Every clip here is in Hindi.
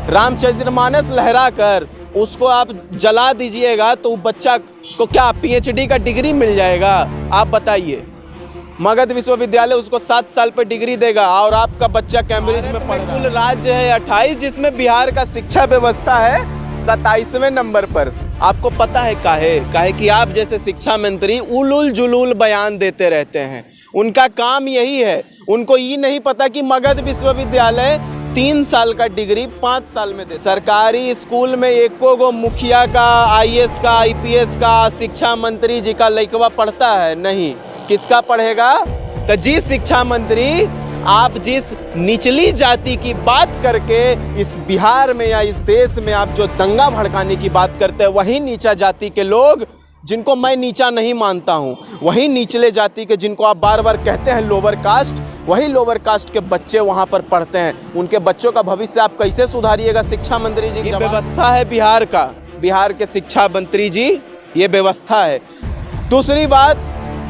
रामचरितमानस लहरा कर उसको आप जला दीजिएगा तो बच्चा को क्या पीएचडी का डिग्री मिल जाएगा? आप बताइए। मगध विश्वविद्यालय उसको 7 साल पर डिग्री देगा और आपका बच्चा कैम्ब्रिज में पढ़ रहा है। कुल राज्य है 28 जिसमें बिहार का शिक्षा व्यवस्था है 27वें नंबर पर। आपको पता है काहे कि आप जैसे शिक्षा मंत्री उलूल जुलूल बयान देते रहते हैं। उनका काम यही है, उनको ये नहीं पता कि मगध विश्वविद्यालय 3 साल का डिग्री 5 साल में दे। सरकारी स्कूल में एको गो मुखिया का, आईएएस का, आईपीएस का, शिक्षा मंत्री जी का लइकवा पढ़ता है? नहीं। किसका पढ़ेगा? तो जिस शिक्षा मंत्री आप जिस निचली जाति की बात करके इस बिहार में या इस देश में आप जो दंगा भड़काने की बात करते हैं, वही नीचा जाति के लोग जिनको मैं नीचा नहीं मानता हूं, वही निचले जाति के जिनको आप बार बार कहते हैं लोअर कास्ट, वही लोअर कास्ट के बच्चे वहां पर पढ़ते हैं। उनके बच्चों का भविष्य आप कैसे सुधारिएगा शिक्षा मंत्री जी? ये व्यवस्था है बिहार का, बिहार के शिक्षा मंत्री जी, ये व्यवस्था है। दूसरी बात,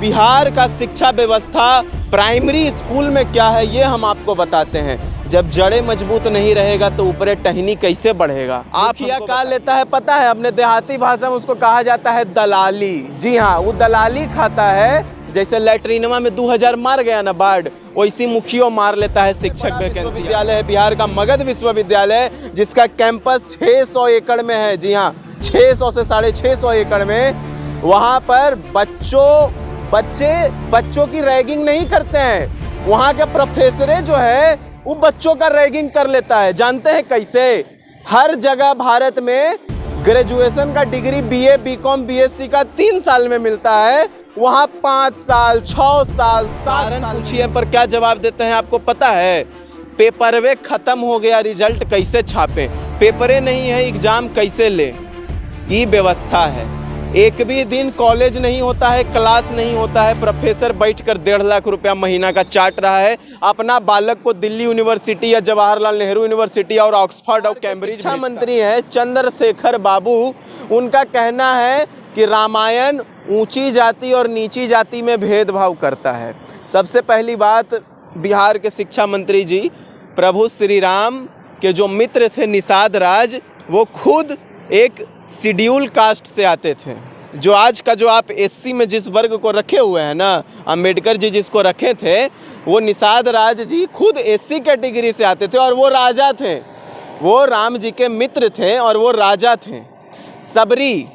बिहार का शिक्षा व्यवस्था प्राइमरी स्कूल में क्या है ये हम आपको बताते हैं। जब जड़ें मजबूत नहीं रहेगा तो ऊपरे टहनी कैसे बढ़ेगा? आप क्या लेता है पता है? अपने देहाती भाषा में उसको कहा जाता है दलाली। जी हाँ, वो दलाली खाता है। जैसे लैट्रिनवा में 2000 मार गया ना बाढ़, वैसी मुखियों मार लेता है शिक्षक वैकेंसी। विश्वविद्यालय है बिहार का मगध विश्वविद्यालय, जिसका कैंपस 600 एकड़ में है। जी हाँ, 600 से 650 एकड़ में। वहाँ पर बच्चों की रैगिंग नहीं करते हैं। वहाँ के प्रोफेसर जो है वो बच्चों का रैगिंग कर लेता है। जानते हैं कैसे? हर जगह भारत में ग्रेजुएशन का डिग्री बीए, बीकॉम, बीएससी का 3 साल में मिलता है, वहाँ 5 साल, 6 साल, 7 साल। पूछिए पर क्या जवाब देते हैं आपको पता है? पेपरवे खत्म हो गया, रिजल्ट कैसे छापें? पेपरे नहीं है, एग्जाम कैसे लें? ये व्यवस्था है। एक भी दिन कॉलेज नहीं होता है, क्लास नहीं होता है, प्रोफेसर बैठकर 1.5 लाख रुपया महीना का चाट रहा है, अपना बालक को दिल्ली यूनिवर्सिटी या जवाहरलाल नेहरू यूनिवर्सिटी और ऑक्सफोर्ड और कैम्ब्रिज। शिक्षा मंत्री है चंद्रशेखर बाबू, उनका कहना है कि रामायण ऊंची जाति और नीची जाति में भेदभाव करता है। सबसे पहली बात, बिहार के शिक्षा मंत्री जी प्रभु श्री राम के जो मित्र थे निषाद राज, वो खुद एक शेड्यूल कास्ट से आते थे। जो आज का जो आप एससी में जिस वर्ग को रखे हुए हैं ना, अम्बेडकर जी जिसको रखे थे, वो निषाद राज जी खुद एससी कैटेगरी से आते थे और वो राजा थे। वो राम जी के मित्र थे और वो राजा थे। सबरी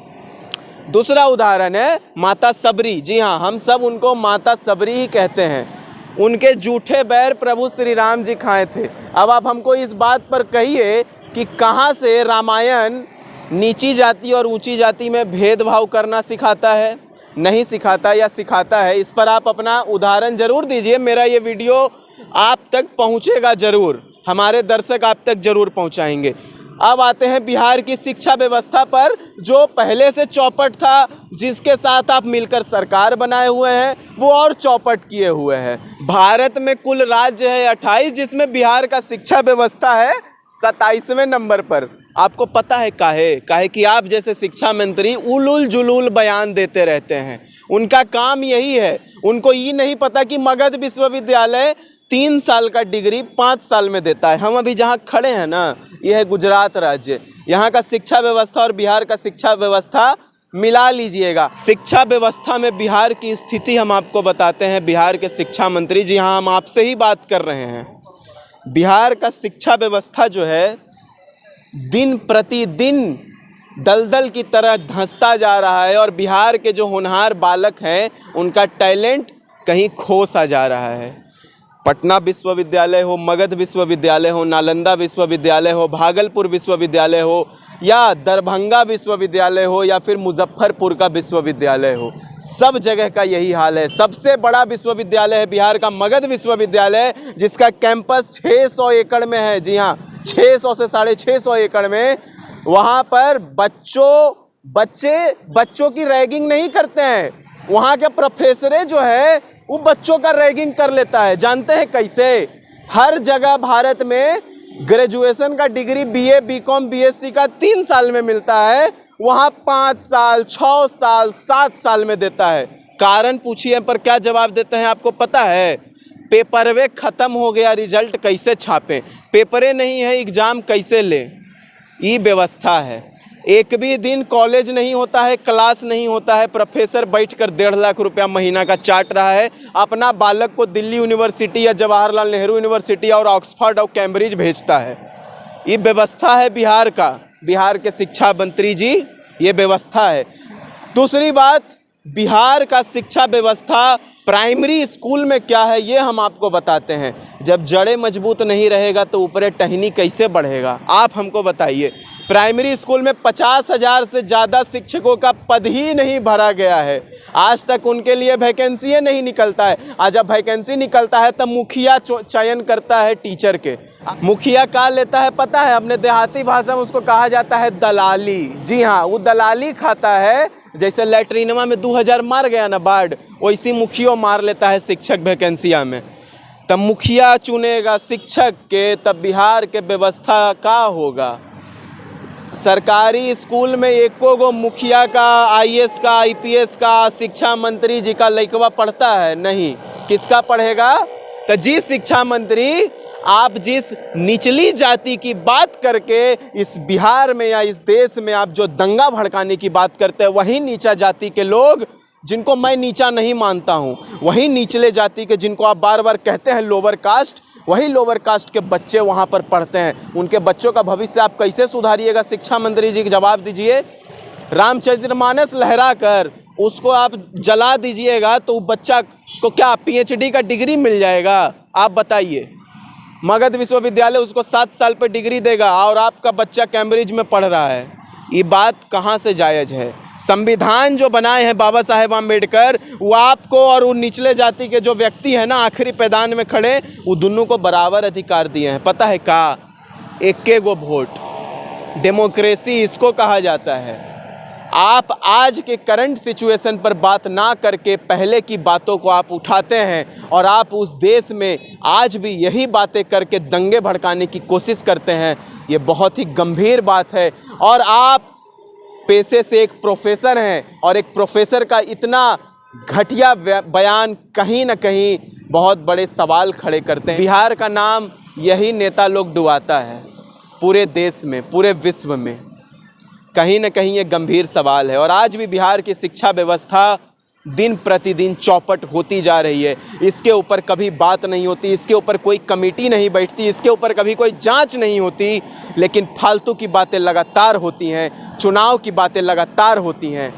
दूसरा उदाहरण है, माता सबरी। जी हाँ, हम सब उनको माता सबरी ही कहते हैं। उनके जूठे बैर प्रभु श्री राम जी खाए थे। अब आप हमको इस बात पर कहिए कि कहाँ से रामायण नीची जाति और ऊंची जाति में भेदभाव करना सिखाता है? नहीं सिखाता, या सिखाता है? इस पर आप अपना उदाहरण ज़रूर दीजिए। मेरा ये वीडियो आप तक पहुंचेगा ज़रूर, हमारे दर्शक आप तक ज़रूर पहुंचाएंगे। अब आते हैं बिहार की शिक्षा व्यवस्था पर, जो पहले से चौपट था, जिसके साथ आप मिलकर सरकार बनाए हुए हैं, वो और चौपट किए हुए हैं। भारत में कुल राज्य है 28 जिसमें बिहार का शिक्षा व्यवस्था है 27वें नंबर पर। आपको पता है काहे कि आप जैसे शिक्षा मंत्री उलूल जुलूल बयान देते रहते हैं। उनका काम यही है, उनको ये नहीं पता कि मगध विश्वविद्यालय 3 साल का डिग्री 5 साल में देता है। हम अभी जहाँ खड़े हैं ना, ये है गुजरात राज्य। यहाँ का शिक्षा व्यवस्था और बिहार का शिक्षा व्यवस्था मिला लीजिएगा। शिक्षा व्यवस्था में बिहार की स्थिति हम आपको बताते हैं। बिहार के शिक्षा मंत्री जी, हाँ, हम आपसे ही बात कर रहे हैं। बिहार का शिक्षा व्यवस्था जो है दिन प्रतिदिन दलदल की तरह धंसता जा रहा है और बिहार के जो होनहार बालक हैं उनका टैलेंट कहीं खो सा जा रहा है। पटना विश्वविद्यालय हो, मगध विश्वविद्यालय हो, नालंदा विश्वविद्यालय हो, भागलपुर विश्वविद्यालय हो, या दरभंगा विश्वविद्यालय हो, या फिर मुजफ्फरपुर का विश्वविद्यालय हो, सब जगह का यही हाल है। सबसे बड़ा विश्वविद्यालय है बिहार का मगध विश्वविद्यालय, जिसका कैंपस 600 एकड़ में है। जी हाँ, 600 से 650 एकड़ में। वहाँ पर बच्चों की रैगिंग नहीं करते हैं। वहाँ के प्रोफेसर जो है वो बच्चों का रैगिंग कर लेता है। जानते हैं कैसे? हर जगह भारत में ग्रेजुएशन का डिग्री बीए, बीकॉम, बीएससी का 3 साल में मिलता है, वहाँ 5 साल, 6 साल, 7 साल में देता है। कारण पूछिए पर क्या जवाब देते हैं आपको पता है? पेपरवे खत्म हो गया, रिजल्ट कैसे छापें? पेपरे नहीं है, एग्जाम कैसे लें? ये व्यवस्था है। एक भी दिन कॉलेज नहीं होता है, क्लास नहीं होता है, प्रोफेसर बैठकर 1.5 लाख रुपया महीना का चाट रहा है, अपना बालक को दिल्ली यूनिवर्सिटी या जवाहरलाल नेहरू यूनिवर्सिटी और ऑक्सफोर्ड और कैम्ब्रिज भेजता है। ये व्यवस्था है बिहार का, बिहार के शिक्षा मंत्री जी, ये व्यवस्था है। दूसरी बात, बिहार का शिक्षा व्यवस्था प्राइमरी स्कूल में क्या है ये हम आपको बताते हैं। जब जड़ें मजबूत नहीं रहेगा तो ऊपरे टहनी कैसे बढ़ेगा, आप हमको बताइए। प्राइमरी स्कूल में 50,000 से ज़्यादा शिक्षकों का पद ही नहीं भरा गया है। आज तक उनके लिए वैकेंसी नहीं निकलता है। आज जब वैकेंसी निकलता है तब मुखिया चयन करता है टीचर के। मुखिया का लेता है पता है, अपने देहाती भाषा में उसको कहा जाता है दलाली। जी हाँ, वो दलाली खाता है। जैसे लैट्रिनवा में 2000 मार गया ना बाढ़, वैसी मुखिया मार लेता है शिक्षक वैकेंसिया में। तब मुखिया चुनेगा शिक्षक के, तब बिहार के व्यवस्था का होगा। सरकारी स्कूल में एको गो मुखिया का, आईएएस का, आईपीएस का, शिक्षा मंत्री जी का लइकवा पढ़ता है नहीं। किसका पढ़ेगा? तो जिस शिक्षा मंत्री आप जिस निचली जाति की बात करके इस बिहार में या इस देश में आप जो दंगा भड़काने की बात करते हैं, वही नीचा जाति के लोग, जिनको मैं नीचा नहीं मानता हूँ, वही निचले जाति के जिनको आप बार बार कहते हैं लोअर कास्ट, वही लोअर कास्ट के बच्चे वहाँ पर पढ़ते हैं। उनके बच्चों का भविष्य आप कैसे सुधारिएगा? शिक्षा मंत्री जी जवाब दीजिए। रामचरितमानस लहरा कर उसको आप जला दीजिएगा तो बच्चा को क्या पीएचडी का डिग्री मिल जाएगा? आप बताइए। मगध विश्वविद्यालय उसको 7 साल पर डिग्री देगा और आपका बच्चा कैम्ब्रिज में पढ़ रहा है। ये बात कहाँ से जायज़ है? संविधान जो बनाए हैं बाबा साहेब आम्बेडकर, वो आपको और उन निचले जाति के जो व्यक्ति हैं ना आखिरी पैदान में खड़े, वो दोनों को बराबर अधिकार दिए हैं। पता है का? एक गो वोट, डेमोक्रेसी इसको कहा जाता है। आप आज के करंट सिचुएशन पर बात ना करके पहले की बातों को आप उठाते हैं और आप उस देश में आज भी यही बातें करके दंगे भड़काने की कोशिश करते हैं। ये बहुत ही गंभीर बात है। और आप पेशे से एक प्रोफेसर हैं और एक प्रोफेसर का इतना घटिया बयान कहीं ना कहीं बहुत बड़े सवाल खड़े करते हैं। बिहार का नाम यही नेता लोग डुबाता है पूरे देश में, पूरे विश्व में। कहीं ना कहीं ये गंभीर सवाल है। और आज भी बिहार की शिक्षा व्यवस्था दिन प्रतिदिन चौपट होती जा रही है। इसके ऊपर कभी बात नहीं होती, इसके ऊपर कोई कमेटी नहीं बैठती, इसके ऊपर कभी कोई जांच नहीं होती, लेकिन फालतू की बातें लगातार होती हैं, चुनाव की बातें लगातार होती हैं।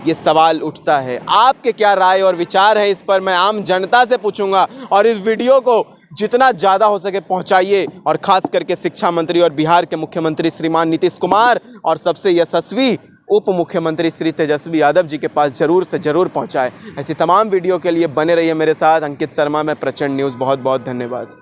ये सवाल उठता है, आपके क्या राय और विचार है इस पर? मैं आम जनता से पूछूंगा। और इस वीडियो को जितना ज़्यादा हो सके पहुंचाइए, और ख़ास करके शिक्षा मंत्री और बिहार के मुख्यमंत्री श्रीमान नीतीश कुमार और सबसे यशस्वी उप मुख्यमंत्री श्री तेजस्वी यादव जी के पास ज़रूर से ज़रूर पहुंचाएं। ऐसी तमाम वीडियो के लिए बने रहिए मेरे साथ। अंकित शर्मा में प्रचंड न्यूज़। बहुत बहुत धन्यवाद।